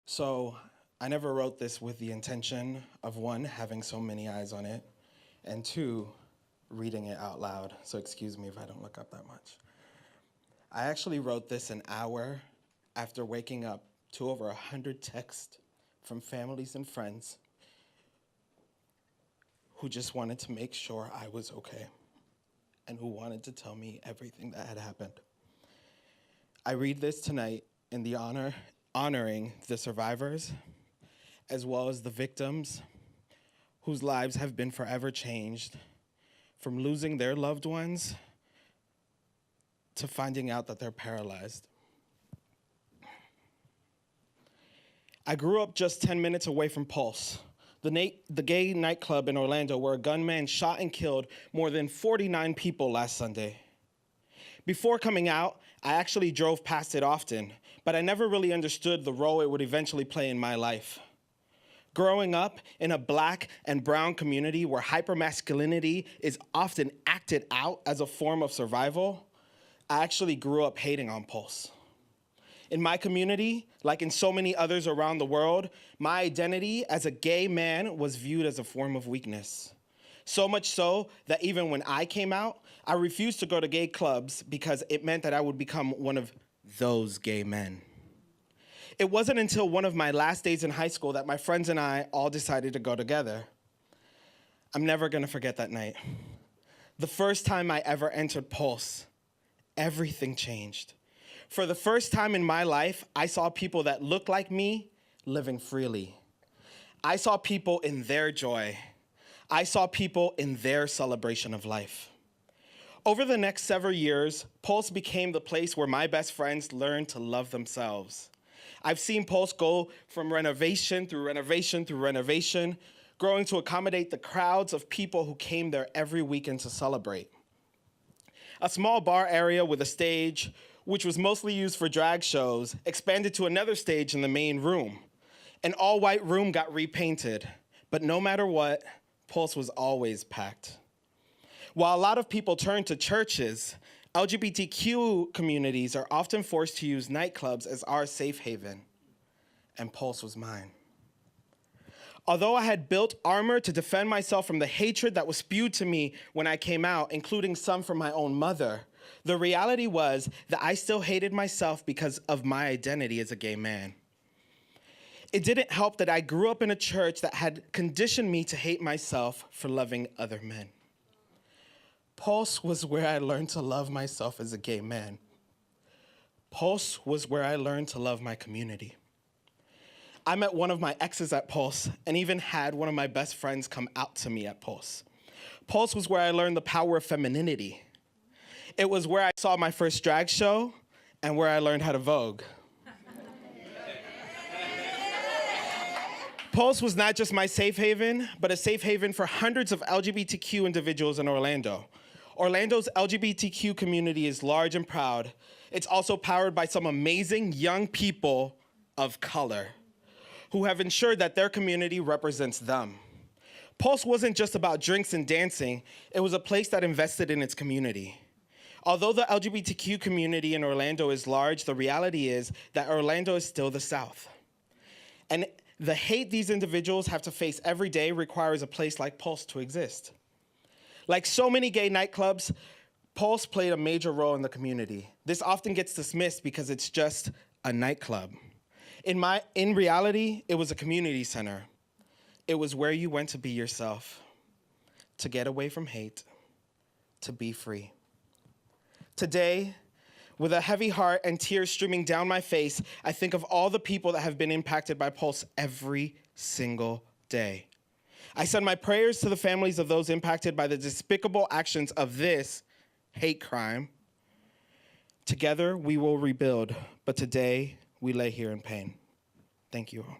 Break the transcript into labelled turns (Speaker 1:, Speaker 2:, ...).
Speaker 1: So I never wrote this with the intention of, one, having so many eyes on it, and two, reading it out loud. So excuse me if I don't look up that much. I actually wrote this an hour after waking up to over 100 texts from families and friends who just wanted to make sure I was okay and who wanted to tell me everything that had happened. I read this tonight in the honoring the survivors as well as the victims whose lives have been forever changed from losing their loved ones to finding out that they're paralyzed. I grew up just 10 minutes away from Pulse, the gay nightclub in Orlando where a gunman shot and killed more than 49 people last Sunday. Before coming out, I actually drove past it often, but I never really understood the role it would eventually play in my life. Growing up in a Black and brown community where hypermasculinity is often acted out as a form of survival, I actually grew up hating on Pulse. In my community, like in so many others around the world, my identity as a gay man was viewed as a form of weakness. So much so that even when I came out, I refused to go to gay clubs because it meant that I would become one of those gay men. It wasn't until one of my last days in high school that my friends and I all decided to go together. I'm never gonna forget that night. The first time I ever entered Pulse, everything changed. For the first time in my life, I saw people that looked like me living freely. I saw people in their joy. I saw people in their celebration of life. Over the next several years, Pulse became the place where my best friends learned to love themselves. I've seen Pulse go from renovation through renovation through renovation, growing to accommodate the crowds of people who came there every weekend to celebrate. A small bar area with a stage, which was mostly used for drag shows, expanded to another stage in the main room. An all-white room got repainted, but no matter what, Pulse was always packed. While a lot of people turn to churches, LGBTQ communities are often forced to use nightclubs as our safe haven, and Pulse was mine. Although I had built armor to defend myself from the hatred that was spewed to me when I came out, including some from my own mother, the reality was that I still hated myself because of my identity as a gay man. It didn't help that I grew up in a church that had conditioned me to hate myself for loving other men. Pulse was where I learned to love myself as a gay man. Pulse was where I learned to love my community. I met one of my exes at Pulse and even had one of my best friends come out to me at Pulse. Pulse was where I learned the power of femininity. It was where I saw my first drag show and where I learned how to Vogue. Pulse was not just my safe haven, but a safe haven for hundreds of LGBTQ individuals in Orlando. Orlando's LGBTQ community is large and proud. It's also powered by some amazing young people of color who have ensured that their community represents them. Pulse wasn't just about drinks and dancing, it was a place that invested in its community. Although the LGBTQ community in Orlando is large, the reality is that Orlando is still the South. And the hate these individuals have to face every day requires a place like Pulse to exist. Like so many gay nightclubs, Pulse played a major role in the community. This often gets dismissed because it's just a nightclub. In reality, it was a community center. It was where you went to be yourself, to get away from hate, to be free. Today, with a heavy heart and tears streaming down my face, I think of all the people that have been impacted by Pulse every single day. I send my prayers to the families of those impacted by the despicable actions of this hate crime. Together, we will rebuild, but today, we lay here in pain. Thank you all.